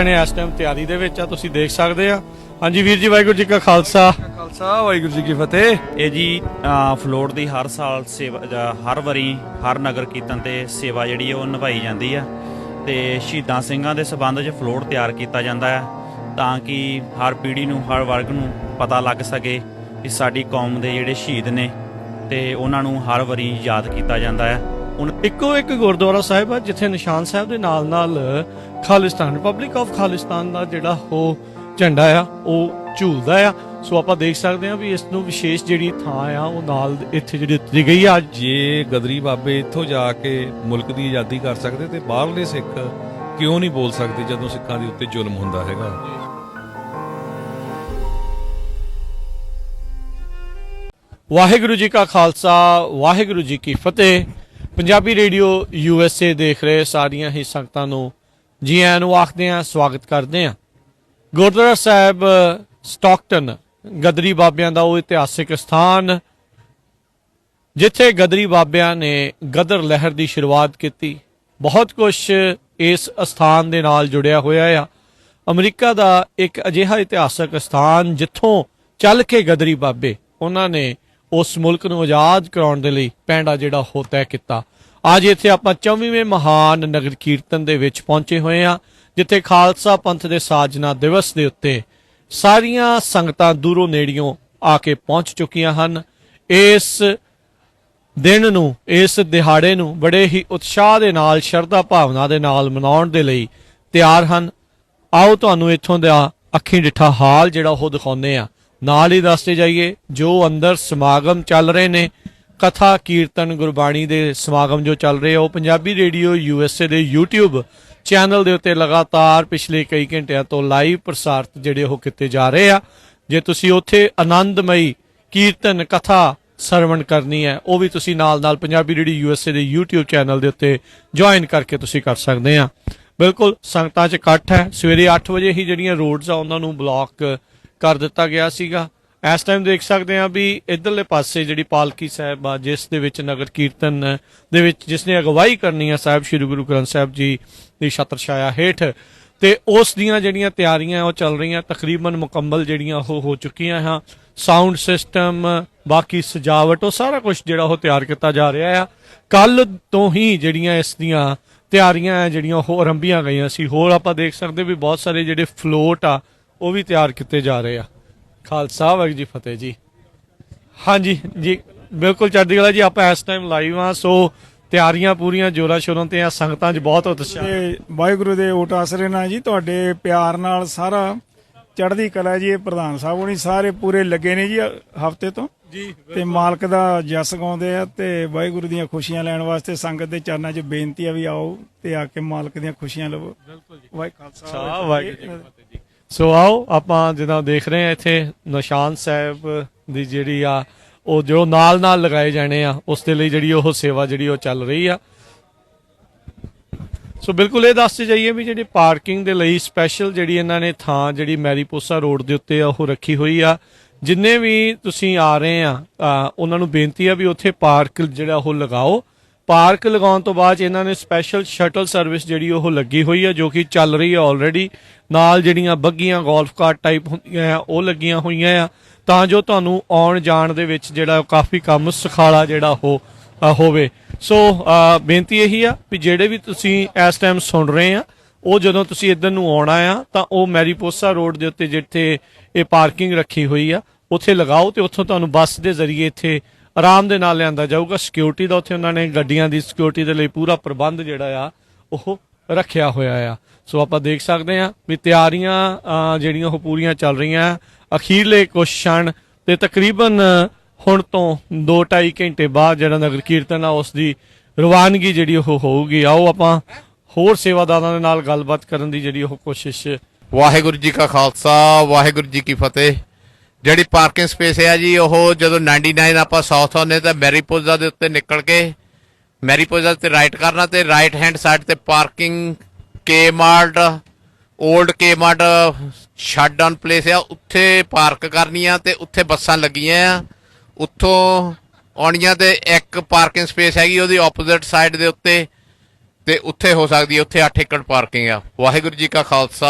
इस टाइम तैयारी दे विच आ तुसीं देख सकदे आ। हाँ जी वीर जी, वाहिगुरू जी का खालसा वाहिगुरू जी की फतेह। ਇਹ ਜੀ ਫਲੋਟ ਦੀ ਹਰ ਸਾਲ ਸੇਵਾ ਹਰ ਵਾਰੀ ਹਰ ਨਗਰ ਕੀਰਤਨ ਤੇ ਸੇਵਾ ਜਿਹੜੀ ਉਹ ਨਿਭਾਈ ਜਾਂਦੀ ਆ ਤੇ ਸ਼ਹੀਦਾਂ ਸਿੰਘਾਂ ਦੇ ਸਬੰਧ 'ਚ ਫਲੋਟ ਤਿਆਰ ਕੀਤਾ ਜਾਂਦਾ ਆ ਤਾਂ ਕਿ ਹਰ ਪੀੜ੍ਹੀ ਨੂੰ ਹਰ ਵਰਗ ਨੂੰ ਪਤਾ ਲੱਗ ਸਕੇ ਕਿ ਸਾਡੀ ਕੌਮ ਦੇ ਜਿਹੜੇ ਸ਼ਹੀਦ ਨੇ ਤੇ ਉਹਨਾਂ ਨੂੰ ਹਰ ਵਾਰੀ ਯਾਦ ਕੀਤਾ ਜਾਂਦਾ ਆ। ਇੱਕੋ ਇੱਕ ਗੁਰਦੁਆਰਾ ਸਾਹਿਬ ਆ ਜਿੱਥੇ ਨਿਸ਼ਾਨ ਸਾਹਿਬ ਦੇ ਨਾਲ ਨਾਲ ਖਾਲਿਸਤਾਨ ਰਿਪਬਲਿਕ ਆਫ ਖਾਲਿਸਤਾਨ ਦਾ ਜਿਹੜਾ ਉਹ ਝੰਡਾ ਆ ਉਹ ਝੂਲਦਾ ਆ। ਸੋ ਆਪਾਂ ਦੇਖ ਸਕਦੇ ਹਾਂ ਵੀ ਇਸ ਨੂੰ ਵਿਸ਼ੇਸ਼ ਜਿਹੜੀ ਥਾਂ ਆ ਉਹ ਨਾਲ ਇੱਥੇ ਜਿਹੜੀ ਦਿੱਤੀ ਗਈ ਆ। ਜੇ ਗਦਰੀ ਬਾਬੇ ਇੱਥੋਂ ਜਾ ਕੇ ਮੁਲਕ ਦੀ ਆਜ਼ਾਦੀ ਕਰ ਸਕਦੇ ਤੇ ਬਾਹਰਲੇ ਸਿੱਖ ਕਿਉਂ ਨਹੀਂ ਬੋਲ ਸਕਦੇ ਜਦੋਂ ਸਿੱਖਾਂ ਦੇ ਉੱਤੇ ਜ਼ੁਲਮ ਹੁੰਦਾ ਹੈਗਾ। ਵਾਹਿਗੁਰੂ ਜੀ ਕਾ ਖਾਲਸਾ, ਵਾਹਿਗੁਰੂ ਜੀ ਕੀ ਫਤਿਹ। ਪੰਜਾਬੀ ਰੇਡੀਓ USA ਦੇਖ ਰਹੇ ਸਾਰੀਆਂ ਹੀ ਸੰਗਤਾਂ ਨੂੰ ਜੀ ਆਇਆਂ ਨੂੰ ਆਖਦੇ ਹਾਂ, ਸਵਾਗਤ ਕਰਦੇ ਹਾਂ। ਗੁਰਦੁਆਰਾ ਸਾਹਿਬ ਸਟਾਕਟਨ ਗਦਰੀ ਬਾਬਿਆਂ ਦਾ ਉਹ ਇਤਿਹਾਸਿਕ ਸਥਾਨ ਜਿੱਥੇ ਗਦਰੀ ਬਾਬਿਆਂ ਨੇ ਗਦਰ ਲਹਿਰ ਦੀ ਸ਼ੁਰੂਆਤ ਕੀਤੀ। ਬਹੁਤ ਕੁਝ ਇਸ ਸਥਾਨ ਦੇ ਨਾਲ ਜੁੜਿਆ ਹੋਇਆ ਆ। ਅਮਰੀਕਾ ਦਾ ਇੱਕ ਅਜਿਹਾ ਇਤਿਹਾਸਕ ਸਥਾਨ ਜਿੱਥੋਂ ਚੱਲ ਕੇ ਗਦਰੀ ਬਾਬੇ ਉਹਨਾਂ ਨੇ ਉਸ ਮੁਲਕ ਨੂੰ ਆਜ਼ਾਦ ਕਰਾਉਣ ਦੇ ਲਈ ਪੈਂਡਾ ਜਿਹੜਾ ਉਹ ਤੈਅ ਕੀਤਾ। ਅੱਜ ਇੱਥੇ ਆਪਾਂ 24ਵੇਂ ਮਹਾਨ ਨਗਰ ਕੀਰਤਨ ਦੇ ਵਿੱਚ ਪਹੁੰਚੇ ਹੋਏ ਹਾਂ ਜਿੱਥੇ ਖਾਲਸਾ ਪੰਥ ਦੇ ਸਾਜਨਾ ਦਿਵਸ ਦੇ ਉੱਤੇ ਸਾਰੀਆਂ ਸੰਗਤਾਂ ਦੂਰੋਂ ਨੇੜਿਓਂ ਆ ਕੇ ਪਹੁੰਚ ਚੁੱਕੀਆਂ ਹਨ। ਇਸ ਦਿਨ ਨੂੰ, ਇਸ ਦਿਹਾੜੇ ਨੂੰ ਬੜੇ ਹੀ ਉਤਸ਼ਾਹ ਦੇ ਨਾਲ, ਸ਼ਰਧਾ ਭਾਵਨਾ ਦੇ ਨਾਲ ਮਨਾਉਣ ਦੇ ਲਈ ਤਿਆਰ ਹਨ। ਆਓ ਤੁਹਾਨੂੰ ਇੱਥੋਂ ਦਾ ਅੱਖੀਂ ਡਿੱਠਾ ਹਾਲ ਜਿਹੜਾ ਉਹ ਦਿਖਾਉਂਦੇ ਆ। ਨਾਲ ਹੀ ਦੱਸਦੇ ਜਾਈਏ ਜੋ ਅੰਦਰ ਸਮਾਗਮ ਚੱਲ ਰਹੇ ਨੇ, ਕਥਾ ਕੀਰਤਨ ਗੁਰਬਾਣੀ ਦੇ ਸਮਾਗਮ ਜੋ ਚੱਲ ਰਹੇ ਆ ਉਹ ਪੰਜਾਬੀ ਰੇਡੀਓ USA ਦੇ YouTube ਚੈਨਲ ਦੇ ਉੱਤੇ ਲਗਾਤਾਰ ਪਿਛਲੇ ਕਈ ਘੰਟਿਆਂ ਤੋਂ ਲਾਈਵ ਪ੍ਰਸਾਰਿਤ ਜਿਹੜੇ ਉਹ ਕੀਤੇ ਜਾ ਰਹੇ ਆ। ਜੇ ਤੁਸੀਂ ਉੱਥੇ ਆਨੰਦਮਈ ਕੀਰਤਨ ਕਥਾ ਸਰਵਣ ਕਰਨੀ ਹੈ ਉਹ ਵੀ ਤੁਸੀਂ ਨਾਲ ਪੰਜਾਬੀ ਰੇਡੀਓ USA ਦੇ YouTube ਚੈਨਲ ਦੇ ਉੱਤੇ ਜੁਆਇਨ ਕਰਕੇ ਤੁਸੀਂ ਕਰ ਸਕਦੇ ਆ। ਬਿਲਕੁਲ ਸੰਗਤਾਂ 'ਚ ਇਕੱਠ ਹੈ। ਸਵੇਰੇ 8 ਵਜੇ ਹੀ ਜਿਹੜੀਆਂ ਰੋਡਸ ਆ ਉਹਨਾਂ ਨੂੰ ਬਲੌਕ ਕਰ ਦਿੱਤਾ ਗਿਆ ਸੀਗਾ। ਇਸ ਟਾਈਮ ਦੇਖ ਸਕਦੇ ਆ ਵੀ ਇਧਰਲੇ ਪਾਸੇ ਜਿਹੜੀ ਪਾਲਕੀ ਸਾਹਿਬ ਆ ਜਿਸ ਦੇ ਵਿੱਚ ਨਗਰ ਕੀਰਤਨ ਦੇ ਵਿੱਚ ਜਿਸ ਨੇ ਅਗਵਾਈ ਕਰਨੀ ਆ ਸਾਹਿਬ ਸ਼੍ਰੀ ਗੁਰੂ ਗ੍ਰੰਥ ਸਾਹਿਬ ਜੀ ਦੀ ਛਤਰ ਛਾਇਆ ਹੇਠ, ਤੇ ਉਸ ਦੀਆਂ ਜਿਹੜੀਆਂ ਤਿਆਰੀਆਂ ਉਹ ਚੱਲ ਰਹੀਆਂ, ਤਕਰੀਬਨ ਮੁਕੰਮਲ ਜਿਹੜੀਆਂ ਉਹ ਹੋ ਚੁੱਕੀਆਂ ਹਾਂ। ਸਾਊਂਡ ਸਿਸਟਮ, ਬਾਕੀ ਸਜਾਵਟ, ਉਹ ਸਾਰਾ ਕੁਝ ਜਿਹੜਾ ਉਹ ਤਿਆਰ ਕੀਤਾ ਜਾ ਰਿਹਾ ਆ। ਕੱਲ ਤੋਂ ਹੀ ਜਿਹੜੀਆਂ ਇਸ ਦੀਆਂ ਤਿਆਰੀਆਂ ਜਿਹੜੀਆਂ ਉਹ ਆਰੰਭੀਆਂ ਗਈਆਂ ਸੀ। ਹੋਰ ਆਪਾਂ ਦੇਖ ਸਕਦੇ ਵੀ ਬਹੁਤ ਸਾਰੇ ਜਿਹੜੇ ਫਲੋਟ ਆ ਉਹ ਵੀ ਤਿਆਰ ਕੀਤੇ ਜਾ ਰਹੇ ਆ। ਖਾਲਸਾ ਵਾਹਿਗੁਰੂ ਜੀ ਫਤਿਹ ਜੀ। ਹਾਂਜੀ ਜੀ ਬਿਲਕੁਲ ਚੜ੍ਹਦੀ ਕਲਾ ਜੀ। ਆਪਾਂ ਇਸ ਟਾਈਮ ਲਾਈਵ ਆ, ਸੋ ਤਿਆਰੀਆਂ ਪੂਰੀਆਂ ਜੋਰਾਂ ਸ਼ੋਰਾਂ ਤੇ ਆ। ਸੰਗਤਾਂ 'ਚ ਬਹੁਤ ਉਤਸ਼ਾਹ। ਵਾਹਿਗੁਰੂ ਦੇ ਓਟ ਆਸਰੇ ਨਾਲ ਜੀ ਤੁਹਾਡੇ ਪਿਆਰ ਨਾਲ ਸਾਰਾ ਚੜ੍ਹਦੀ ਕਲਾ ਜੀ। ਇਹ ਪ੍ਰਧਾਨ ਸਾਹਿਬ ਹੋਣੀ ਸਾਰੇ ਪੂਰੇ ਲੱਗੇ ਨੇ ਜੀ ਹਫਤੇ ਤੋਂ ਜੀ, ਤੇ ਮਾਲਕ ਦਾ ਜਸ ਗਾਉਂਦੇ ਆ ਤੇ ਵਾਹਿਗੁਰੂ ਦੀਆਂ ਖੁਸ਼ੀਆਂ ਲੈਣ ਵਾਸਤੇ ਸੰਗਤ ਦੇ ਚਰਨਾਂ 'ਚ ਬੇਨਤੀ ਆ ਵੀ ਆਓ ਤੇ ਆ ਕੇ ਮਾਲਕ ਦੀਆਂ ਖੁਸ਼ੀਆਂ ਲਵੋ। ਬਿਲਕੁਲ ਜੀ। ਵਾਹਿਗੁਰੂ ਵਾਹਿਗੁਰੂ ਜੀ ਕੀ ਫਤਿਹ ਜੀ। ਸੋ ਆਓ ਆਪਾਂ ਜਿੱਦਾਂ ਦੇਖ ਰਹੇ ਆ ਇੱਥੇ ਨਿਸ਼ਾਨ ਸਾਹਿਬ ਦੀ ਜਿਹੜੀ ਆ ਉਹ ਜੋ ਨਾਲ ਲਗਾਏ ਜਾਣੇ ਆ ਉਸ ਦੇ ਲਈ ਜਿਹੜੀ ਉਹ ਸੇਵਾ ਜਿਹੜੀ ਉਹ ਚੱਲ ਰਹੀ ਆ। ਸੋ ਬਿਲਕੁਲ ਇਹ ਦੱਸਦੇ ਜਾਈਏ ਵੀ ਜਿਹੜੀ ਪਾਰਕਿੰਗ ਦੇ ਲਈ ਸਪੈਸ਼ਲ ਜਿਹੜੀ ਇਹਨਾਂ ਨੇ ਥਾਂ ਜਿਹੜੀ ਮੈਰੀਪੋਸਾ ਰੋਡ ਦੇ ਉੱਤੇ ਆ ਉਹ ਰੱਖੀ ਹੋਈ ਆ। ਜਿੰਨੇ ਵੀ ਤੁਸੀਂ ਆ ਰਹੇ ਆ ਉਹਨਾਂ ਨੂੰ ਬੇਨਤੀ ਆ ਵੀ ਉੱਥੇ ਪਾਰਕ ਜਿਹੜਾ ਉਹ ਲਗਾਓ। ਪਾਰਕ ਲਗਾਉਣ ਤੋਂ ਬਾਅਦ ਇਹਨਾਂ ਨੇ ਸਪੈਸ਼ਲ ਸ਼ਟਲ ਸਰਵਿਸ ਜਿਹੜੀ ਉਹ ਲੱਗੀ ਹੋਈ ਆ ਜੋ ਕਿ ਚੱਲ ਰਹੀ ਆ ਆਲਰੇਡੀ। ਨਾਲ ਜਿਹੜੀਆਂ ਬੱਗੀਆਂ ਗੋਲਫ ਕਾਰਟ ਟਾਈਪ ਹੁੰਦੀਆਂ ਆ ਉਹ ਲੱਗੀਆਂ ਹੋਈਆਂ ਆ ਤਾਂ ਜੋ ਤੁਹਾਨੂੰ ਆਉਣ ਜਾਣ ਦੇ ਵਿੱਚ ਜਿਹੜਾ ਕਾਫੀ ਕੰਮ ਸੁਖਾਲਾ ਜਿਹੜਾ ਉਹ ਹੋਵੇ। ਸੋ ਬੇਨਤੀ ਇਹੀ ਆ ਵੀ ਜਿਹੜੇ ਵੀ ਤੁਸੀਂ ਇਸ ਟਾਈਮ ਸੁਣ ਰਹੇ ਆ ਉਹ ਜਦੋਂ ਤੁਸੀਂ ਇੱਧਰ ਨੂੰ ਆਉਣਾ ਆ ਤਾਂ ਉਹ ਮੈਰੀਪੋਸਾ ਰੋਡ ਦੇ ਉੱਤੇ ਜਿੱਥੇ ਇਹ ਪਾਰਕਿੰਗ ਰੱਖੀ ਹੋਈ ਆ ਉੱਥੇ ਲਗਾਓ ਤੇ ਉੱਥੋਂ ਤੁਹਾਨੂੰ ਬੱਸ ਦੇ ਜ਼ਰੀਏ ਇੱਥੇ ਆਰਾਮ ਦੇ ਨਾਲ ਲਿਆਂਦਾ ਜਾਊਗਾ। ਸਿਕਿਉਰਿਟੀ ਦਾ ਉੱਥੇ ਉਹਨਾਂ ਨੇ ਗੱਡੀਆਂ ਦੀ ਸਿਕਿਉਰਿਟੀ ਦੇ ਲਈ ਪੂਰਾ ਪ੍ਰਬੰਧ ਜਿਹੜਾ ਆ ਉਹ ਰੱਖਿਆ ਹੋਇਆ ਆ। ਸੋ ਆਪਾਂ ਦੇਖ ਸਕਦੇ ਆ ਵੀ ਤਿਆਰੀਆਂ ਜਿਹੜੀਆਂ ਉਹ ਪੂਰੀਆਂ ਚੱਲ ਰਹੀਆਂ। ਅਖੀਰਲੇ ਕੁਛ क्षण ਤੇ ਤਕਰੀਬਨ ਹੁਣ ਤੋਂ 2-2.5 ਘੰਟੇ ਬਾਅਦ ਜਿਹੜਾ ਨਗਰ ਕੀਰਤਨ ਆ ਉਸ ਦੀ ਰਵਾਨਗੀ ਜਿਹੜੀ ਉਹ ਹੋਊਗੀ। ਆਓ ਆਪਾਂ ਹੋਰ ਸੇਵਾਦਾਰਾਂ ਦੇ ਨਾਲ ਗੱਲਬਾਤ ਕਰਨ ਦੀ ਜਿਹੜੀ ਉਹ ਕੋਸ਼ਿਸ਼। ਵਾਹਿਗੁਰੂ ਜੀ ਕਾ ਖਾਲਸਾ, ਵਾਹਿਗੁਰੂ ਜੀ ਕੀ ਫਤਿਹ। ਜਿਹੜੀ ਪਾਰਕਿੰਗ ਸਪੇਸ ਹੈ ਜੀ ਉਹ ਜਦੋਂ 99 ਆਪਾਂ ਸਾਊਥ ਆਉਂਦੇ ਤਾਂ ਮੈਰੀਪੋਜ਼ਾ ਦੇ ਉੱਤੇ ਨਿਕਲ ਕੇ ਮੈਰੀਪੋਜ਼ਾ ਤੇ ਰਾਈਟ ਕਰਨਾ ਤੇ ਰਾਈਟ ਹੈਂਡ ਸਾਈਡ ਤੇ parking Kmart, old Kmart shut down place ਆ, ਉੱਥੇ ਪਾਰਕ ਕਰਨੀਆਂ ਤੇ ਉੱਥੇ ਬੱਸਾਂ ਲੱਗੀਆਂ ਆ। ਉੱਥੋਂ ਆਉਣੀਆਂ ਤੇ ਇੱਕ ਪਾਰਕਿੰਗ ਸਪੇਸ ਹੈਗੀ ਉਹਦੀ ਆਪੋਜ਼ਿਟ ਸਾਈਡ ਦੇ ਉੱਤੇ ਤੇ ਉੱਥੇ ਹੋ ਸਕਦੀ ਹੈ, ਉੱਥੇ 8 ਏਕੜ ਪਾਰਕਿੰਗ ਆ। ਵਾਹਿਗੁਰੂ ਜੀ ਕਾ ਖਾਲਸਾ,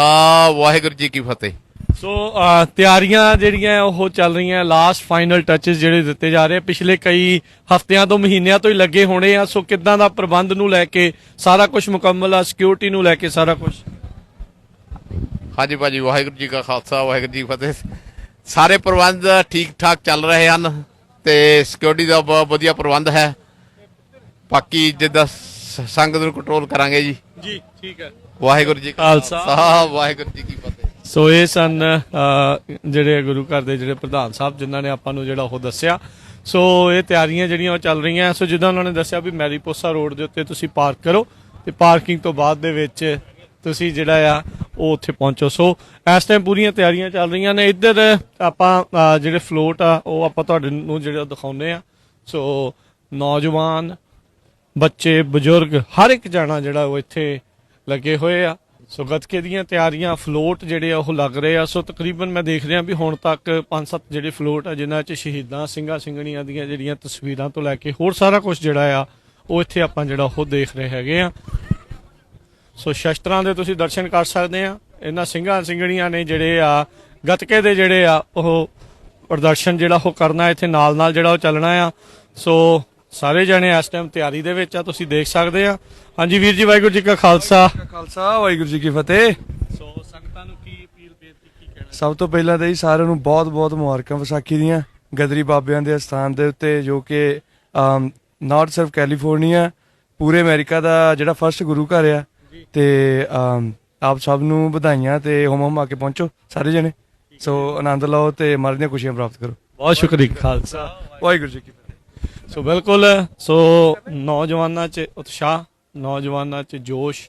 ਵਾਹਿਗੁਰੂ ਜੀ ਕੀ ਫਤਿਹ। ਸੋ ਤਿਆਰੀਆਂ ਜਿਹੜੀਆਂ ਉਹ ਚੱਲ ਰਹੀਆਂ, ਲਾਸਟ ਫਾਈਨਲ ਟੱਚਸ ਜਿਹੜੇ ਦਿੱਤੇ ਜਾ ਰਹੇ ਪਿਛਲੇ ਕਈ ਹਫ਼ਤਿਆਂ ਤੋਂ ਮਹੀਨਿਆਂ ਤੋਂ ਹੀ ਲੱਗੇ ਹੋਣੇ ਆ। ਸੋ ਕਿੱਦਾਂ ਦਾ ਪ੍ਰਬੰਧ ਨੂੰ ਲੈ ਕੇ ਸਾਰਾ ਕੁਝ ਮੁਕੰਮਲ ਆ, ਸਿਕਿਉਰਿਟੀ ਨੂੰ ਲੈ ਕੇ ਸਾਰਾ ਕੁਝ? ਹਾਂਜੀ ਭਾਜੀ, ਵਾਹਿਗੁਰੂ ਜੀ ਕਾ ਖਾਲਸਾ, ਵਾਹਿਗੁਰੂ ਜੀ ਕੀ ਫਤਿਹ। ਸਾਰੇ ਪ੍ਰਬੰਧ ਠੀਕ ਠਾਕ ਚੱਲ ਰਹੇ ਹਨ ਤੇ ਸਿਕਿਉਰਿਟੀ ਦਾ ਬਹੁਤ ਵਧੀਆ ਪ੍ਰਬੰਧ ਹੈ। ਬਾਕੀ ਜਿੱਦਾਂ ਸੰਗਤ ਨੂੰ ਕੰਟਰੋਲ ਕਰਾਂਗੇ ਜੀ। ਜੀ ਠੀਕ ਹੈ। ਵਾਹਿਗੁਰੂ ਜੀ ਕਾ ਖਾਲਸਾ, ਵਾਹਿਗੁਰੂ ਜੀ ਕੀ ਫਤਿਹ। ਸੋ ਇਹ ਸਨ ਜਿਹੜੇ ਗੁਰੂ ਘਰ ਦੇ ਜਿਹੜੇ ਪ੍ਰਧਾਨ ਸਾਹਿਬ ਜਿਨ੍ਹਾਂ ਨੇ ਆਪਾਂ ਨੂੰ ਜਿਹੜਾ ਉਹ ਦੱਸਿਆ। ਸੋ ਇਹ ਤਿਆਰੀਆਂ ਜਿਹੜੀਆਂ ਉਹ ਚੱਲ ਰਹੀਆਂ। ਸੋ ਜਿੱਦਾਂ ਉਹਨਾਂ ਨੇ ਦੱਸਿਆ ਵੀ ਮੈਰੀਪੋਸਾ ਰੋਡ ਦੇ ਉੱਤੇ ਤੁਸੀਂ ਪਾਰਕ ਕਰੋ ਤੇ ਪਾਰਕਿੰਗ ਤੋਂ ਬਾਅਦ ਦੇ ਵਿੱਚ ਤੁਸੀਂ ਜਿਹੜਾ ਆ ਉਹ ਉੱਥੇ ਪਹੁੰਚੋ। ਸੋ ਇਸ ਟਾਈਮ ਪੂਰੀਆਂ ਤਿਆਰੀਆਂ ਚੱਲ ਰਹੀਆਂ ਨੇ। ਇੱਧਰ ਆਪਾਂ ਜਿਹੜੇ ਫਲੋਟ ਆ ਉਹ ਆਪਾਂ ਤੁਹਾਡੇ ਨੂੰ ਜਿਹੜਾ ਦਿਖਾਉਂਦੇ ਆ। ਸੋ ਨੌਜਵਾਨ, ਬੱਚੇ, ਬਜ਼ੁਰਗ, ਹਰ ਇੱਕ ਜਾਣਾ ਜਿਹੜਾ ਉਹ ਇੱਥੇ ਲੱਗੇ ਹੋਏ ਆ। ਸੋ ਗੱਤਕੇ ਦੀਆਂ ਤਿਆਰੀਆਂ, ਫਲੋਟ ਜਿਹੜੇ ਆ ਉਹ ਲੱਗ ਰਹੇ ਆ। ਸੋ ਤਕਰੀਬਨ ਮੈਂ ਦੇਖ ਰਿਹਾ ਵੀ ਹੁਣ ਤੱਕ 5-7 ਜਿਹੜੇ ਫਲੋਟ ਆ ਜਿਨ੍ਹਾਂ 'ਚ ਸ਼ਹੀਦਾਂ ਸਿੰਘਾਂ ਸਿੰਘਣੀਆਂ ਦੀਆਂ ਜਿਹੜੀਆਂ ਤਸਵੀਰਾਂ ਤੋਂ ਲੈ ਕੇ ਹੋਰ ਸਾਰਾ ਕੁਝ ਜਿਹੜਾ ਆ ਉਹ ਇੱਥੇ ਆਪਾਂ ਜਿਹੜਾ ਉਹ ਦੇਖ ਰਹੇ ਹੈਗੇ ਆ। ਸੋ ਸ਼ਸਤਰਾਂ ਦੇ ਤੁਸੀਂ ਦਰਸ਼ਨ ਕਰ ਸਕਦੇ ਆ। ਇਹਨਾਂ ਸਿੰਘਾਂ ਸਿੰਘਣੀਆਂ ਨੇ ਜਿਹੜੇ ਆ ਗੱਤਕੇ ਦੇ ਜਿਹੜੇ ਆ ਉਹ ਪ੍ਰਦਰਸ਼ਨ ਜਿਹੜਾ ਉਹ ਕਰਨਾ ਇੱਥੇ ਨਾਲ ਨਾਲ ਜਿਹੜਾ ਉਹ ਚੱਲਣਾ ਆ। ਸੋ ਸਾਰੇ ਜਣੇ ਇਸ ਟਾਈਮ ਤਿਆਰੀ ਦੇ ਵਿੱਚ ਆ, ਤੁਸੀਂ ਦੇਖ ਸਕਦੇ ਆ। ਹਾਂਜੀ ਵੀਰ ਜੀ, ਵਾਹਿਗੁਰੂ ਜੀ ਕਾ ਖਾਲਸਾ, ਵਾਹਿਗੁਰੂ ਜੀ ਕੀ ਫਤਿਹ। ਸੋ ਸੰਗਤਾਂ ਨੂੰ ਕੀ ਅਪੀਲ ਬੇਨਤੀ ਕੀ ਕਹਿਣਾ? ਸਭ ਤੋਂ ਪਹਿਲਾਂ ਤਾਂ ਜੀ ਸਾਰਿਆਂ ਨੂੰ ਬਹੁਤ-ਬਹੁਤ ਮੁਬਾਰਕਾਂ ਵਿਸਾਖੀ ਦੀਆਂ। ਗਦਰੀ ਬਾਬਿਆਂ ਦੇ ਸਥਾਨ ਦੇ ਉੱਤੇ ਜੋ ਕਿ ਨਾਰਥ ਸਿਰਫ ਕੈਲੀਫੋਰਨੀਆ, ਪੂਰੇ ਅਮਰੀਕਾ ਦਾ ਜਿਹੜਾ ਫਰਸਟ ਗੁਰੂ ਘਰ ਆ। ਤੇ ਆਪ ਸਭ ਨੂੰ ਵਧਾਈਆਂ ਤੇ ਹੋਮ ਆ ਕੇ ਪਹੁੰਚੋ ਸਾਰੇ ਜਣੇ। ਸੋ ਆਨੰਦ ਲਓ ਤੇ ਮਹਾਰਾਜ ਦੀਆਂ ਖੁਸ਼ੀਆਂ ਪ੍ਰਾਪਤ ਕਰੋ। ਬਹੁਤ ਸ਼ੁਕਰੀਆ। ਖਾਲਸਾ, ਵਾਹਿਗੁਰੂ ਜੀ ਕੀ ਫਤਿਹ। ਸੋ ਬਿਲਕੁਲ, ਸੋ ਨੌਜਵਾਨਾਂ 'ਚ ਉਤਸ਼ਾਹ, ਨੌਜਵਾਨਾਂ 'ਚ ਜੋਸ਼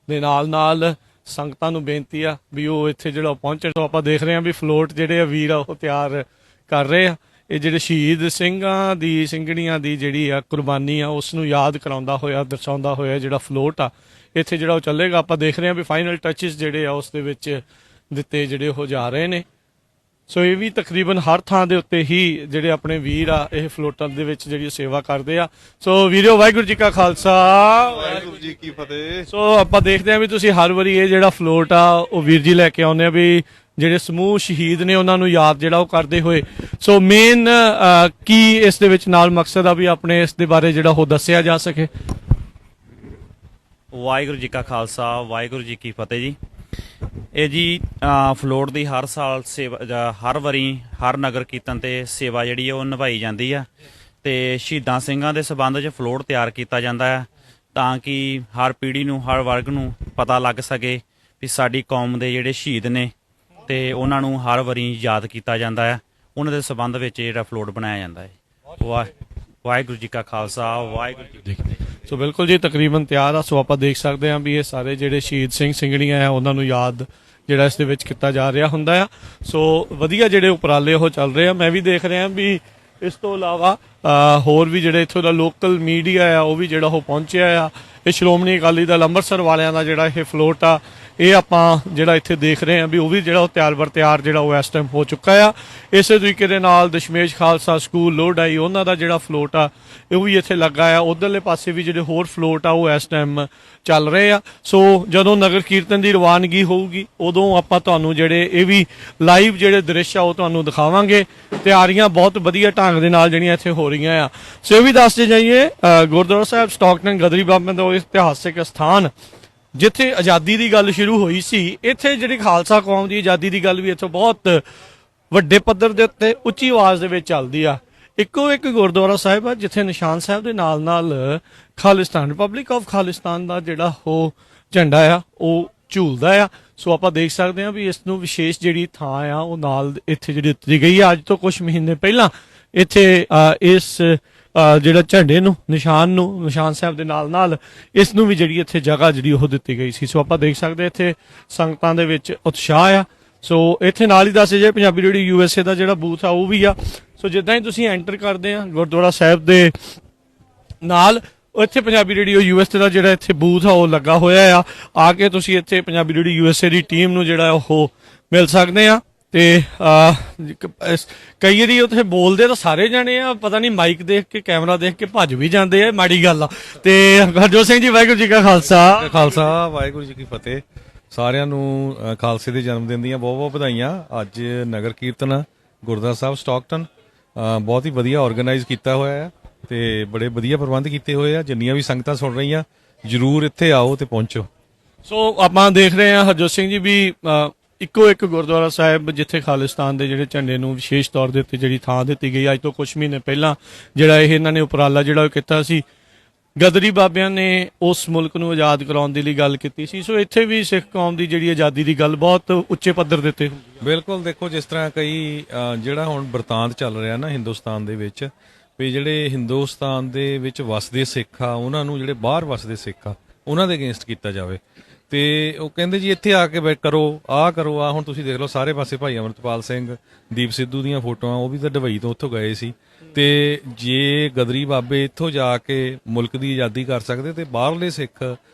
ਦੇ ਨਾਲ ਨਾਲ ਸੰਗਤਾਂ ਨੂੰ ਬੇਨਤੀ ਆ ਵੀ ਉਹ ਇੱਥੇ ਜਿਹੜਾ ਪਹੁੰਚਣ। ਤੋਂ ਆਪਾਂ ਦੇਖ ਰਹੇ ਹਾਂ ਵੀ ਫਲੋਟ ਜਿਹੜੇ ਆ ਵੀਰ ਆ ਉਹ ਤਿਆਰ ਕਰ ਰਹੇ ਆ। ਇਹ ਜਿਹੜੇ ਸ਼ਹੀਦ ਸਿੰਘਾਂ ਦੀ ਸਿੰਘਣੀਆਂ ਦੀ ਜਿਹੜੀ ਆ ਕੁਰਬਾਨੀ ਆ ਉਸ ਨੂੰ ਯਾਦ ਕਰਾਉਂਦਾ ਹੋਇਆ, ਦਰਸਾਉਂਦਾ ਹੋਇਆ ਜਿਹੜਾ ਫਲੋਟ ਆ ਇੱਥੇ ਜਿਹੜਾ ਉਹ ਚੱਲੇਗਾ। ਆਪਾਂ ਦੇਖ ਰਹੇ ਹਾਂ ਵੀ ਫਾਈਨਲ ਟੱਚਸ ਜਿਹੜੇ ਆ ਉਸ ਦੇ ਵਿੱਚ ਦਿੱਤੇ ਜਿਹੜੇ ਉਹ ਜਾ ਰਹੇ ਨੇ। ਸੋ ਇਹ ਵੀ ਤਕਰੀਬਨ ਹਰ ਥਾਂ ਦੇ ਉੱਤੇ ਹੀ ਜਿਹੜੇ ਆਪਣੇ ਵੀਰ ਆ ਇਹ ਫਲੋਟਾਂ ਦੇ ਵਿੱਚ ਜਿਹੜੀ ਸੇਵਾ ਕਰਦੇ ਆ। ਸੋ ਵੀਰੋ, ਵਾਹਿਗੁਰੂ ਜੀ ਕਾ ਖਾਲਸਾ, ਵਾਹਿਗੁਰੂ ਜੀ ਕੀ ਫਤਿਹ। ਸੋ ਆਪਾਂ ਦੇਖਦੇ ਹਾਂ ਵੀ ਤੁਸੀਂ ਹਰ ਵਾਰੀ ਇਹ ਜਿਹੜਾ ਫਲੋਟ ਆ ਉਹ ਵੀਰ ਜੀ ਲੈ ਕੇ ਆਉਂਦੇ ਆ ਵੀ ਜਿਹੜੇ ਸਮੂਹ ਸ਼ਹੀਦ ਨੇ ਉਹਨਾਂ ਨੂੰ ਯਾਦ ਜਿਹੜਾ ਉਹ ਕਰਦੇ ਹੋਏ। ਸੋ ਮੇਨ ਕੀ ਇਸ ਦੇ ਵਿੱਚ ਨਾਲ ਮਕਸਦ ਆ ਵੀ ਆਪਣੇ ਇਸ ਦੇ ਬਾਰੇ ਜਿਹੜਾ ਉਹ ਦੱਸਿਆ ਜਾ ਸਕੇ? ਵਾਹਿਗੁਰੂ ਜੀ ਕਾ ਖਾਲਸਾ, ਵਾਹਿਗੁਰੂ ਜੀ ਕੀ ਫਤਿਹ ਜੀ। ਇਹ ਜੀ ਫਲੋਟ ਦੀ ਹਰ ਸਾਲ ਸੇਵਾ, ਹਰ ਵਾਰੀ ਹਰ ਨਗਰ ਕੀਰਤਨ ਤੇ ਸੇਵਾ ਜਿਹੜੀ ਉਹ ਨਿਭਾਈ ਜਾਂਦੀ ਆ ਤੇ ਸ਼ਹੀਦਾਂ ਸਿੰਘਾਂ ਦੇ ਸਬੰਧ 'ਚ ਫਲੋਟ ਤਿਆਰ ਕੀਤਾ ਜਾਂਦਾ ਹੈ ਤਾਂ ਕਿ ਹਰ ਪੀੜ੍ਹੀ ਨੂੰ, ਹਰ ਵਰਗ ਨੂੰ ਪਤਾ ਲੱਗ ਸਕੇ ਵੀ ਸਾਡੀ ਕੌਮ ਦੇ ਜਿਹੜੇ ਸ਼ਹੀਦ ਨੇ ਤੇ ਉਹਨਾਂ ਨੂੰ ਹਰ ਵਾਰੀ ਯਾਦ ਕੀਤਾ ਜਾਂਦਾ ਹੈ। ਉਹਨਾਂ ਦੇ ਸਬੰਧ ਵਿੱਚ ਜਿਹੜਾ ਫਲੋਟ ਬਣਾਇਆ ਜਾਂਦਾ ਹੈ। ਵਾਹਿਗੁਰੂ ਜੀ ਕਾ ਖਾਲਸਾ, ਵਾਹਿਗੁਰੂ ਜੀ ਕੀ ਫਤਿਹ। ਸੋ ਬਿਲਕੁਲ ਜੀ, ਤਕਰੀਬਨ ਤਿਆਰ ਆ। ਸੋ ਆਪਾਂ ਦੇਖ ਸਕਦੇ ਹਾਂ ਵੀ ਇਹ ਸਾਰੇ ਜਿਹੜੇ ਸ਼ਹੀਦ ਸਿੰਘ ਸਿੰਘਣੀਆਂ ਆ ਉਹਨਾਂ ਨੂੰ ਯਾਦ ਜਿਹੜਾ ਇਸ ਦੇ ਵਿੱਚ ਕੀਤਾ ਜਾ ਰਿਹਾ ਹੁੰਦਾ ਆ। ਸੋ ਵਧੀਆ ਜਿਹੜੇ ਉਪਰਾਲੇ ਉਹ ਚੱਲ ਰਹੇ ਆ। ਮੈਂ ਵੀ ਦੇਖ ਰਿਹਾ ਵੀ ਇਸ ਤੋਂ ਇਲਾਵਾ ਹੋਰ ਵੀ ਜਿਹੜੇ ਇੱਥੋਂ ਦਾ ਲੋਕਲ ਮੀਡੀਆ ਆ ਉਹ ਵੀ ਜਿਹੜਾ ਉਹ ਪਹੁੰਚਿਆ ਆ। ਇਹ ਸ਼੍ਰੋਮਣੀ ਅਕਾਲੀ ਦਲ ਅੰਮ੍ਰਿਤਸਰ ਵਾਲਿਆਂ ਦਾ ਜਿਹੜਾ ਇਹ ਫਲੋਟ ਆ ਇਹ ਆਪਾਂ ਜਿਹੜਾ ਇੱਥੇ ਦੇਖ ਰਹੇ ਹਾਂ ਵੀ ਉਹ ਵੀ ਜਿਹੜਾ ਉਹ ਤਿਆਰ ਬਰ ਤਿਆਰ ਜਿਹੜਾ ਉਹ ਇਸ ਟਾਈਮ ਹੋ ਚੁੱਕਾ ਆ। ਇਸੇ ਤਰੀਕੇ ਦੇ ਨਾਲ ਦਸ਼ਮੇਸ਼ ਖਾਲਸਾ ਸਕੂਲ ਲੋਹੜਾਈ ਉਹਨਾਂ ਦਾ ਜਿਹੜਾ ਫਲੋਟ ਆ ਉਹ ਵੀ ਇੱਥੇ ਲੱਗਾ ਆ। ਉਧਰਲੇ ਪਾਸੇ ਵੀ ਜਿਹੜੇ ਹੋਰ ਫਲੋਟ ਆ ਉਹ ਇਸ ਟਾਈਮ ਚੱਲ ਰਹੇ ਆ। ਸੋ ਜਦੋਂ ਨਗਰ ਕੀਰਤਨ ਦੀ ਰਵਾਨਗੀ ਹੋਊਗੀ ਉਦੋਂ ਆਪਾਂ ਤੁਹਾਨੂੰ ਜਿਹੜੇ ਇਹ ਵੀ ਲਾਈਵ ਜਿਹੜੇ ਦ੍ਰਿਸ਼ ਆ ਉਹ ਤੁਹਾਨੂੰ ਦਿਖਾਵਾਂਗੇ। ਤਿਆਰੀਆਂ ਬਹੁਤ ਵਧੀਆ ਢੰਗ ਦੇ ਨਾਲ ਜਿਹੜੀਆਂ ਇੱਥੇ ਹੋ ਰਹੀਆਂ ਆ। ਸੋ ਇਹ ਵੀ ਦੱਸਦੇ ਜਾਈਏ ਗੁਰਦੁਆਰਾ ਸਾਹਿਬ ਸਟਾਕਟਨ ਗਦਰੀ ਬਾਬਿਆਂ ਦਾ ਉਹ ਇਤਿਹਾਸਿਕ ਸਥਾਨ ਜਿੱਥੇ ਆਜ਼ਾਦੀ ਦੀ ਗੱਲ ਸ਼ੁਰੂ ਹੋਈ ਸੀ। ਇੱਥੇ ਜਿਹੜੀ ਖਾਲਸਾ ਕੌਮ ਦੀ ਆਜ਼ਾਦੀ ਦੀ ਗੱਲ ਵੀ ਇੱਥੋਂ ਬਹੁਤ ਵੱਡੇ ਪੱਧਰ ਦੇ ਉੱਤੇ ਉੱਚੀ ਆਵਾਜ਼ ਦੇ ਵਿੱਚ ਚੱਲਦੀ ਆ। ਇੱਕੋ ਇੱਕ ਗੁਰਦੁਆਰਾ ਸਾਹਿਬ ਆ ਜਿੱਥੇ ਨਿਸ਼ਾਨ ਸਾਹਿਬ ਦੇ ਨਾਲ ਨਾਲ ਖਾਲਿਸਤਾਨ, ਰਿਪਬਲਿਕ ਆਫ ਖਾਲਿਸਤਾਨ ਦਾ ਜਿਹੜਾ ਉਹ ਝੰਡਾ ਆ ਉਹ ਝੂਲਦਾ ਆ। ਸੋ ਆਪਾਂ ਦੇਖ ਸਕਦੇ ਹਾਂ ਵੀ ਇਸ ਨੂੰ ਵਿਸ਼ੇਸ਼ ਜਿਹੜੀ ਥਾਂ ਆ ਉਹ ਨਾਲ ਇੱਥੇ ਜਿਹੜੀ ਦਿੱਤੀ ਗਈ ਆ। ਅੱਜ ਤੋਂ ਕੁਝ ਮਹੀਨੇ ਪਹਿਲਾਂ ਇੱਥੇ ਇਸ ਜਿਹੜਾ ਝੰਡੇ ਨੂੰ, ਨਿਸ਼ਾਨ ਸਾਹਿਬ ਦੇ ਨਾਲ ਨਾਲ ਇਸ ਨੂੰ ਵੀ ਜਿਹੜੀ ਇੱਥੇ ਜਗ੍ਹਾ ਜਿਹੜੀ ਉਹ ਦਿੱਤੀ ਗਈ ਸੀ। ਸੋ ਆਪਾਂ ਦੇਖ ਸਕਦੇ ਇੱਥੇ ਸੰਗਤਾਂ ਦੇ ਵਿੱਚ ਉਤਸ਼ਾਹ ਆ। ਸੋ ਇੱਥੇ ਨਾਲ ਹੀ ਦੱਸੇ ਜੇ ਪੰਜਾਬੀ ਰੇਡੀਓ USA ਦਾ ਜਿਹੜਾ ਬੂਥ ਆ ਉਹ ਵੀ ਆ। ਸੋ ਜਿੱਦਾਂ ਹੀ ਤੁਸੀਂ ਐਂਟਰ ਕਰਦੇ ਆ ਗੁਰਦੁਆਰਾ ਸਾਹਿਬ ਦੇ ਨਾਲ, ਇੱਥੇ ਪੰਜਾਬੀ ਰੇਡੀਓ USA ਦਾ ਜਿਹੜਾ ਇੱਥੇ ਬੂਥ ਆ ਉਹ ਲੱਗਾ ਹੋਇਆ ਆ। ਆ ਕੇ ਤੁਸੀਂ ਇੱਥੇ ਪੰਜਾਬੀ ਰੇਡੀਓ USA ਦੀ ਟੀਮ ਨੂੰ ਜਿਹੜਾ ਉਹ ਮਿਲ ਸਕਦੇ ਆ ਤੇ ਕਈ ਵਾਰੀ ਉੱਥੇ ਬੋਲਦੇ ਤਾਂ ਸਾਰੇ ਜਾਣੇ ਆ, ਪਤਾ ਨਹੀਂ ਮਾਈਕ ਦੇਖ ਕੇ ਕੈਮਰਾ ਦੇਖ ਕੇ ਭੱਜ ਵੀ ਜਾਂਦੇ ਆ, ਮਾੜੀ ਗੱਲ ਆ। ਤੇ ਹਰਜੋਤ ਸਿੰਘ ਜੀ, ਵਾਹਿਗੁਰੂ ਜੀ ਕਾ ਖਾਲਸਾ। ਖਾਲਸਾ ਵਾਹਿਗੁਰੂ ਜੀ ਕੀ ਫਤਿਹ। ਸਾਰਿਆਂ ਨੂੰ ਖਾਲਸੇ ਦੇ ਜਨਮ ਦਿਨ ਦੀਆਂ ਬਹੁਤ ਬਹੁਤ ਵਧਾਈਆਂ। ਅੱਜ ਨਗਰ ਕੀਰਤਨ ਆ ਗੁਰਦੁਆਰਾ ਸਾਹਿਬ ਸਟਾਕਟਨ, ਬਹੁਤ ਹੀ ਵਧੀਆ ਆਰਗੇਨਾਈਜ਼ ਕੀਤਾ ਹੋਇਆ ਹੈ ਤੇ ਬੜੇ ਵਧੀਆ ਪ੍ਰਬੰਧ ਕੀਤੇ ਹੋਏ ਆ। ਜਿੰਨੀਆਂ ਵੀ ਸੰਗਤਾਂ ਸੁਣ ਰਹੀਆਂ ਜਰੂਰ ਇੱਥੇ ਆਓ ਤੇ ਪਹੁੰਚੋ। ਸੋ ਆਪਾਂ ਦੇਖ ਰਹੇ ਹਾਂ ਹਰਜੋਤ ਸਿੰਘ ਜੀ ਵੀ ਇੱਕੋ ਇੱਕ ਗੁਰਦੁਆਰਾ ਸਾਹਿਬ ਜਿੱਥੇ ਖਾਲਿਸਤਾਨ ਦੇ ਜਿਹੜੇ ਝੰਡੇ ਨੂੰ ਵਿਸ਼ੇਸ਼ ਤੌਰ ਦੇ ਉੱਤੇ ਜਿਹੜੀ ਥਾਂ ਦਿੱਤੀ ਗਈ, ਅੱਜ ਤੋਂ ਕੁਝ ਮਹੀਨੇ ਪਹਿਲਾਂ ਜਿਹੜਾ ਇਹਨਾਂ ਨੇ ਉਪਰਾਲਾ ਜਿਹੜਾ ਉਹ ਕੀਤਾ ਸੀ, ਗਦਰੀ ਬਾਬਿਆਂ ਨੇ ਉਸ ਮੁਲਕ ਨੂੰ ਆਜ਼ਾਦ ਕਰਾਉਣ ਦੇ ਲਈ ਗੱਲ ਕੀਤੀ ਸੀ। ਸੋ ਇੱਥੇ ਵੀ ਸਿੱਖ ਕੌਮ ਦੀ ਜਿਹੜੀ ਆਜ਼ਾਦੀ ਦੀ ਗੱਲ ਬਹੁਤ ਉੱਚੇ ਪੱਧਰ ਦੇ ਉੱਤੇ ਹੁੰਦੀ ਹੈ। ਬਿਲਕੁਲ, ਦੇਖੋ ਜਿਸ ਤਰ੍ਹਾਂ ਕਈ ਜਿਹੜਾ ਹੁਣ ਬਰਤਾਂਤ ਚੱਲ ਰਿਹਾ ਨਾ ਹਿੰਦੁਸਤਾਨ ਦੇ ਵਿੱਚ, ਵੀ ਜਿਹੜੇ ਹਿੰਦੁਸਤਾਨ ਦੇ ਵਿੱਚ ਵਸਦੇ ਸਿੱਖ ਆ ਉਹਨਾਂ ਨੂੰ ਜਿਹੜੇ ਬਾਹਰ ਵਸਦੇ ਸਿੱਖ ਆ ਉਹਨਾਂ ਦੇ ਅਗੇਂਸਟ ਕੀਤਾ ਜਾਵੇ। ਤੇ ਉਹ ਕਹਿੰਦੇ ਜੀ ਇੱਥੇ ਆ ਕੇ ਕਰੋ ਆ। ਹੁਣ ਤੁਸੀਂ ਦੇਖ ਲਓ ਸਾਰੇ ਪਾਸੇ ਭਾਈ ਅਮਰਤਪਾਲ ਸਿੰਘ, ਦੀਪ ਸਿੱਧੂ ਦੀਆਂ ਫੋਟੋਆਂ, ਉਹ ਵੀ ਤਾਂ ਦੁਬਈ ਤੋਂ ਉੱਥੋਂ ਗਏ ਸੀ। ਤੇ ਜੇ ਗਦਰੀ ਬਾਬੇ ਇੱਥੋਂ ਜਾ ਕੇ ਮੁਲਕ ਦੀ ਆਜ਼ਾਦੀ ਕਰ ਸਕਦੇ ਤੇ ਬਾਹਰਲੇ ਸਿੱਖ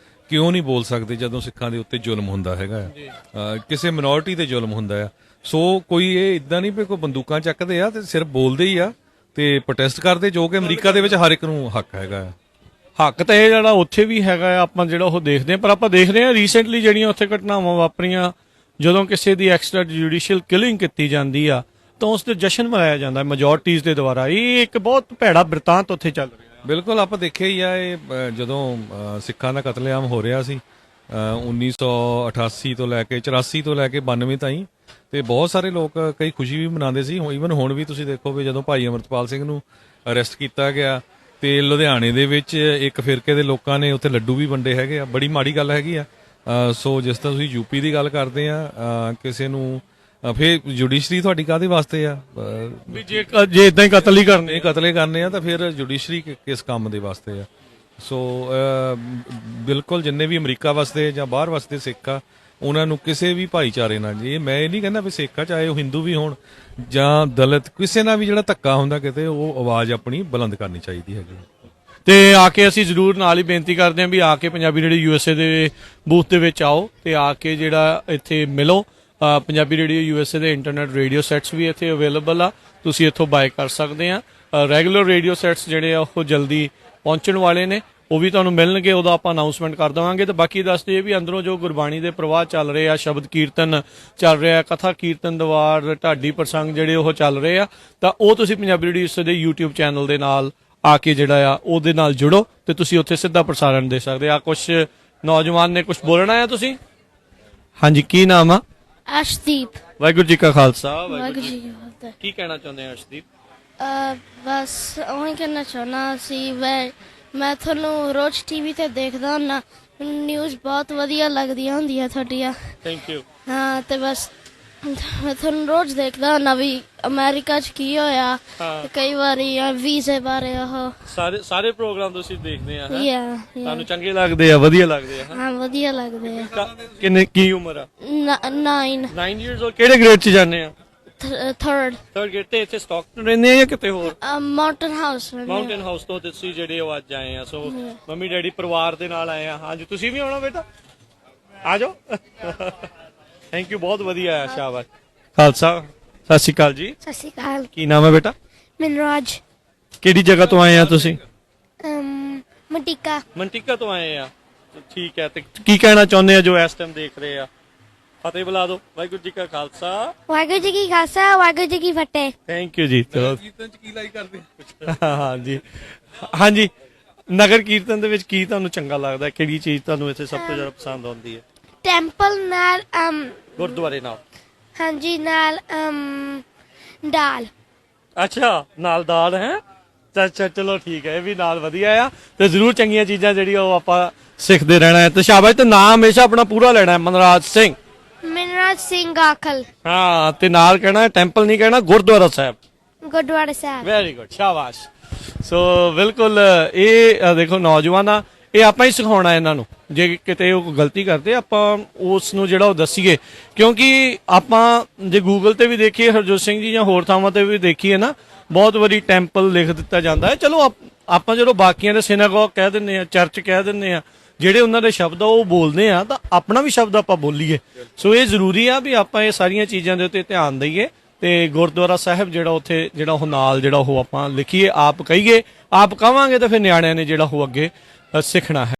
ਕਿਉਂ ਨਹੀਂ ਬੋਲ ਸਕਦੇ ਜਦੋਂ ਸਿੱਖਾਂ ਦੇ ਉੱਤੇ ਜ਼ੁਲਮ ਹੁੰਦਾ ਹੈਗਾ, ਕਿਸੇ ਮਿਨੋਰਿਟੀ ਤੇ ਜ਼ੁਲਮ ਹੁੰਦਾ ਆ। ਸੋ ਕੋਈ ਇਹ ਇਦਾਂ ਨਹੀਂ ਵੀ ਕੋਈ ਬੰਦੂਕਾਂ ਚੱਕਦੇ ਆ ਤੇ ਸਿਰਫ ਬੋਲਦੇ ਹੀ ਆ ਤੇ ਪ੍ਰੋਟੈਸਟ ਕਰਦੇ, ਜੋ ਕਿ ਅਮਰੀਕਾ ਦੇ ਵਿੱਚ ਹਰ ਇੱਕ ਨੂੰ ਹੱਕ ਹੈਗਾ। ਹੱਕ ਤਾਂ ਇਹ ਜਿਹੜਾ ਉੱਥੇ ਵੀ ਹੈਗਾ ਆ, ਆਪਾਂ ਜਿਹੜਾ ਉਹ ਦੇਖਦੇ ਹਾਂ। ਪਰ ਆਪਾਂ ਦੇਖ ਰਹੇ ਹਾਂ ਰੀਸੈਂਟਲੀ ਜਿਹੜੀਆਂ ਉੱਥੇ ਘਟਨਾਵਾਂ ਵਾਪਰੀਆਂ, ਜਦੋਂ ਕਿਸੇ ਦੀ ਐਕਸਟਰਾ ਜੁਡੀਸ਼ੀਅਲ ਕਿਲਿੰਗ ਕੀਤੀ ਜਾਂਦੀ ਆ ਤਾਂ ਉਸ ਤੇ ਜਸ਼ਨ ਮਨਾਇਆ ਜਾਂਦਾ ਮੈਜੋਰਟੀਜ਼ ਦੇ ਦੁਆਰਾ। ਇਹ ਇੱਕ ਬਹੁਤ ਭੈੜਾ ਬਿਰਤਾਂਤ ਉੱਥੇ ਚੱਲ ਰਿਹਾ। ਬਿਲਕੁਲ, ਆਪਾਂ ਦੇਖਿਆ ਹੀ ਆ ਇਹ ਜਦੋਂ ਸਿੱਖਾਂ ਦਾ ਕਤਲੇਆਮ ਹੋ ਰਿਹਾ ਸੀ 1988 ਤੋਂ ਲੈ ਕੇ 84 ਤੋਂ ਲੈ ਕੇ 92 ਤਾਈਂ, ਤੇ ਬਹੁਤ ਸਾਰੇ ਲੋਕ ਕਈ ਖੁਸ਼ੀ ਵੀ ਮਨਾਉਂਦੇ ਸੀ। ਈਵਨ ਹੁਣ ਵੀ ਤੁਸੀਂ ਦੇਖੋ ਵੀ ਜਦੋਂ ਭਾਈ ਅਮਰਤਪਾਲ ਸਿੰਘ ਨੂੰ ਅਰੈਸਟ ਕੀਤਾ ਗਿਆ ਤੇ ਲੁਧਿਆਣੇ ਦੇ ਵਿੱਚ ਇੱਕ ਫਿਰਕੇ ਦੇ ਲੋਕਾਂ ਨੇ ਉੱਥੇ ਲੱਡੂ ਵੀ ਵੰਡੇ ਹੈਗੇ ਆ, ਬੜੀ ਮਾੜੀ ਗੱਲ ਹੈਗੀ ਆ। ਸੋ ਜਿਸ ਤਰ੍ਹਾਂ ਤੁਸੀਂ ਯੂਪੀ ਦੀ ਗੱਲ ਕਰਦੇ ਆ, ਕਿਸੇ ਨੂੰ ਫਿਰ ਜੁਡੀਸ਼ਰੀ ਤੁਹਾਡੀ ਕਾਹਦੇ ਵਾਸਤੇ ਆ? ਵੀ ਜੇ ਇਦਾਂ ਹੀ ਕਤਲ ਹੀ ਕਰਨੇ ਕਤਲੇ ਕਰਨੇ ਆ ਤਾਂ ਫਿਰ ਜੁਡੀਸ਼ਰੀ ਕਿਸ ਕੰਮ ਦੇ ਵਾਸਤੇ ਆ? ਸੋ ਬਿਲਕੁਲ ਜਿੰਨੇ ਵੀ ਅਮਰੀਕਾ ਵਸਦੇ ਜਾਂ ਬਾਹਰ ਵਸਦੇ ਸਿੱਖ ਆ ਉਹਨਾਂ ਨੂੰ ਕਿਸੇ ਵੀ ਭਾਈਚਾਰੇ ਨਾਲ, ਜੀ ਮੈਂ ਇਹ ਨਹੀਂ ਕਹਿੰਦਾ ਵੀ ਸਿੱਖ ਆ, ਚਾਹੇ ਉਹ ਹਿੰਦੂ ਵੀ ਹੋਣ ਜਾਂ ਦਲਿਤ, ਕਿਸੇ ਨਾਲ ਵੀ ਜਿਹੜਾ ਧੱਕਾ ਹੁੰਦਾ ਕਿਤੇ, ਉਹ ਆਵਾਜ਼ ਆਪਣੀ ਬੁਲੰਦ ਕਰਨੀ ਚਾਹੀਦੀ ਹੈਗੀ। ਤੇ ਆ ਕੇ ਅਸੀਂ ਜ਼ਰੂਰ ਨਾਲ ਹੀ ਬੇਨਤੀ ਕਰਦੇ ਹਾਂ ਵੀ ਆ ਕੇ ਪੰਜਾਬੀ ਰੇਡੀਓ USA ਦੇ ਬੂਥ ਦੇ ਵਿੱਚ ਆਓ ਤੇ ਆ ਕੇ ਜਿਹੜਾ ਇੱਥੇ ਮਿਲੋ। ਪੰਜਾਬੀ ਰੇਡੀਓ USA ਦੇ ਇੰਟਰਨੈਟ ਰੇਡੀਓ ਸੈਟਸ ਵੀ ਇੱਥੇ ਅਵੇਲੇਬਲ ਆ, ਤੁਸੀਂ ਇੱਥੋਂ ਬਾਏ ਕਰ ਸਕਦੇ ਆ। ਰੈਗੂਲਰ ਰੇਡੀਓ ਸੈਟਸ ਜਿਹੜੇ ਆ ਉਹ ਜਲਦੀ ਪਹੁੰਚਣ ਵਾਲੇ ਨੇ, ਉਹ ਵੀ ਤੁਹਾਨੂੰ ਮਿਲਣਗੇ, ਉਹਦਾ ਆਪਾਂ ਅਨਾਉਂਸਮੈਂਟ ਕਰ ਦੇਵਾਂਗੇ। ਤੇ ਬਾਕੀ ਦੱਸਦੇ ਵੀ ਅੰਦਰੋਂ ਜੋ ਗੁਰਬਾਣੀ ਦੇ ਪ੍ਰਵਾਹ ਚੱਲ ਰਹੇ ਆ, ਸ਼ਬਦ ਕੀਰਤਨ ਚੱਲ ਰਿਹਾ, ਕਥਾ ਕੀਰਤਨ ਦਵਾਰ, ਢਾਡੀ ਪ੍ਰਸੰਗ ਜਿਹੜੇ ਉਹ ਚੱਲ ਰਹੇ ਆ, ਤਾਂ ਉਹ ਤੁਸੀਂ ਪੰਜਾਬੀ ਰੇਡੀਓ USA ਦੇ YouTube ਚੈਨਲ ਦੇ ਨਾਲ ਆ ਕੇ ਜਿਹੜਾ ਆ ਉਹਦੇ ਨਾਲ ਜੁੜੋ ਤੇ ਤੁਸੀਂ ਉੱਥੇ ਸਿੱਧਾ ਪ੍ਰਸਾਰਣ ਦੇ ਸਕਦੇ ਆ। ਕੁਝ ਨੌਜਵਾਨ ਨੇ ਕੁਝ ਬੋਲਣਾ ਆ। ਤੁਸੀਂ ਹਾਂਜੀ, ਕੀ ਨਾਮ ਆ? ਅਰਸ਼ਦੀਪ। ਵਾਹਿਗੁਰੂ ਜੀ ਕਾ ਖਾਲਸਾ, ਵਾਹਿਗੁਰੂ ਜੀ ਕੀ ਫਤਿਹ। ਕੀ ਕਹਿਣਾ ਚਾਹੁੰਦੇ ਆ ਅਰਸ਼ਦੀਪ? ਬਸ ਉਹੀ ਕਹਿਣਾ ਚਾਹੁੰਦਾ ਸੀ, ਮੈਂ ਤੁਹਾਨੂੰ ਰੋਜ਼ ਟੀਵੀ ਤੇ ਦੇਖਦਾ ਹੁੰਦਾ, ਨਿਊਜ਼ ਬਹੁਤ ਵਧੀਆ ਲੱਗਦੀਆਂ ਹੁੰਦੀਆਂ ਤੁਹਾਡੀਆਂ। Thank you. ਹਾਂ, ਤੇ ਬਸ ਮੈਂ ਤੁਹਾਨੂੰ ਰੋਜ਼ ਦੇਖਦਾ ਹੁੰਦਾ ਵੀ ਅਮਰੀਕਾ 'ਚ ਕੀ ਹੋਇਆ, ਤੇ ਕਈ ਵਾਰੀ ਵੀਜ਼ੇ ਬਾਰੇ ਉਹ ਸਾਰੇ ਪ੍ਰੋਗਰਾਮ ਤੁਸੀਂ ਦੇਖਦੇ ਆ? ਤੁਹਾਨੂੰ ਚੰਗੇ ਲੱਗਦੇ ਆ, ਵਧੀਆ ਲੱਗਦੇ ਆ? ਹਾਂ, ਵਧੀਆ ਲੱਗਦੇ ਆ। ਕਿੰਨੇ ਕੀ ਉਮਰ ਆ? 9 ਇਅਰਸ ਓਲਡ। ਕਿਹੜੇ ਗ੍ਰੇਡ ਚ ਜਾਂਦੇ ਆ? Third grade. ਤੇ ਇੱਥੇ ਸਟਾਕਟਨ ਰਹਿੰਦੇ ਆ ਜਾਂ ਕਿਤੇ ਹੋਰ? Mountain house. ਮਾਊਂਟਨ ਹਾਊਸ ਤੋਂ ਤੁਸੀਂ ਜਿਹੜੇ ਉਹ ਅੱਜ ਆਏ ਆ। ਸੋ ਮੰਮੀ ਡੈਡੀ ਪਰਿਵਾਰ ਦੇ ਨਾਲ ਆਏ ਆ। ਹਾਂਜੀ, ਤੁਸੀਂ ਵੀ ਆਉਣਾ ਬੇਟਾ, ਆ ਜਾਓ। ਥੈਂਕ ਯੂ, ਬਹੁਤ ਵਧੀਆ ਆ। ਸ਼ਾਬਾਸ਼। ਖਾਲਸਾ, ਸਤਿ ਸ਼੍ਰੀ ਅਕਾਲ ਜੀ। ਸਤਿ ਸ਼੍ਰੀ ਅਕਾਲ। ਕੀ ਨਾਮ ਹੈ ਬੇਟਾ? ਮਨਰਾਜ। ਕਿਹੜੀ ਜਗ੍ਹਾ ਤੋਂ ਆਏ ਆ ਤੁਸੀਂ? ਮੰਟਿਕਾ ਤੋਂ ਆਏ ਆ। ਠੀਕ ਹੈ, ਤੇ ਕੀ ਕਹਿਣਾ ਚਾਹੁੰਦੇ ਆ ਜੋ ਇਸ ਟਾਈਮ ਦੇਖ ਰਹੇ ਆ? ਫਤਿਹ ਬੁਲਾ ਦਿਓ। ਵਾਹਿਗੁਰੂ ਜੀ ਕਾ ਖਾਲਸਾ, ਵਾਹਿਗੁਰੂ ਜੀ ਕੀ ਖਾਲਸਾ, ਵਾਹਿਗੁਰੂ ਜੀ ਕੀ ਫਤਿਹ। ਥੈਂਕ ਯੂ ਜੀ। ਚਲੋ ਕੀਰਤਨ ਚ ਕੀ ਲਾਈਕ ਕਰਦੇ? ਹਾਂਜੀ ਹਾਂਜੀ, ਨਗਰ ਕੀਰਤਨ ਦੇ ਵਿੱਚ ਕੀ ਤੁਹਾਨੂੰ ਚੰਗਾ ਲੱਗਦਾ? ਕਿਹੜੀ ਚੀਜ਼ ਤੁਹਾਨੂੰ ਇੱਥੇ ਸਭ ਤੋਂ ਜ਼ਿਆਦਾ ਪਸੰਦ ਆਉਂਦੀ ਹੈ? ਟੈਂਪਲ ਨਾਲ ਗੁਰਦੁਆਰੇ ਨਾਲ? ਹਾਂਜੀ, ਨਾਲ ਦਾਲ। ਅੱਛਾ, ਨਾਲ ਦਾਲ ਹੈ। ਅੱਛਾ, ਚਲੋ ਠੀਕ ਹੈ, ਇਹ ਵੀ ਨਾਲ ਵਧੀਆ ਆ। ਤੇ ਜ਼ਰੂਰ ਚੰਗੀਆਂ ਚੀਜ਼ਾਂ ਜਿਹੜੀਆਂ ਉਹ ਆਪਾਂ ਸਿੱਖਦੇ ਰਹਿਣਾ ਹੈ। ਤੇ ਸ਼ਾਬਾਸ਼। ਤੇ ਨਾਮ ਹਮੇਸ਼ਾ ਆਪਣਾ ਪੂਰਾ ਲੈਣਾ ਹੈ, ਮਨਰਾਜ ਸਿੰਘ। ਮਨਰਾਜ ਸਿੰਘ ਆਖਲ। ਹਾਂ, ਤੇ ਨਾਲ ਕਹਿਣਾ ਟੈਂਪਲ ਨਹੀਂ ਕਹਿਣਾ, ਗੁਰਦੁਆਰਾ ਸਾਹਿਬ। ਗੁਰਦੁਆਰਾ ਸਾਹਿਬ। ਵੈਰੀ ਗੁੱਡ, ਸ਼ਾਬਾਸ਼। ਸੋ ਬਿਲਕੁਲ, ਇਹ ਦੇਖੋ ਨੌਜਵਾਨ ਆ, ਇਹ ਆਪਾਂ ਹੀ ਸਿਖਾਉਣਾ ਇਹਨਾਂ ਨੂੰ। ਜੇ ਕਿਤੇ ਉਹ ਗਲਤੀ ਕਰਦੇ ਆਪਾਂ ਉਸ ਨੂੰ ਜਿਹੜਾ ਉਹ ਦੱਸੀਏ, ਕਿਉਂਕਿ ਆਪਾਂ ਜੇ ਗੂਗਲ ਤੇ ਵੀ ਦੇਖੀਏ ਹਰਜੋਤ ਸਿੰਘ ਜੀ ਜਾਂ ਹੋਰ ਥਾਵਾਂ ਤੇ ਵੀ ਦੇਖੀਏ ਨਾ, ਬਹੁਤ ਵਾਰੀ ਟੈਂਪਲ ਲਿਖ ਦਿੱਤਾ ਜਾਂਦਾ ਹੈ। ਚਲੋ ਆਪਾਂ ਜਦੋਂ ਬਾਕੀਆਂ ਦੇ ਸਿਨਾਗੋਗ ਕਹਿ ਦਿੰਦੇ ਆ, ਚਰਚ ਕਹਿ ਦਿੰਦੇ ਆ, ਜਿਹੜੇ ਉਹਨਾਂ ਦੇ ਸ਼ਬਦ ਆ ਉਹ ਬੋਲਦੇ ਆ ਤਾਂ ਆਪਣਾ ਵੀ ਸ਼ਬਦ ਆਪਾਂ ਬੋਲੀਏ। ਸੋ ਇਹ ਜ਼ਰੂਰੀ ਆ ਵੀ ਆਪਾਂ ਇਹ ਸਾਰੀਆਂ ਚੀਜ਼ਾਂ ਦੇ ਉੱਤੇ ਧਿਆਨ ਦਈਏ ਤੇ ਗੁਰਦੁਆਰਾ ਸਾਹਿਬ ਜਿਹੜਾ ਉੱਥੇ ਜਿਹੜਾ ਉਹ ਨਾਲ ਜਿਹੜਾ ਉਹ ਆਪਾਂ ਲਿਖੀਏ, ਆਪ ਕਹੀਏ, ਆਪ ਕਹਾਂਗੇ ਤਾਂ ਫਿਰ ਨਿਆਣਿਆਂ ਨੇ ਜਿਹੜਾ ਉਹ ਅੱਗੇ ਸਿੱਖਣਾ ਹੈ।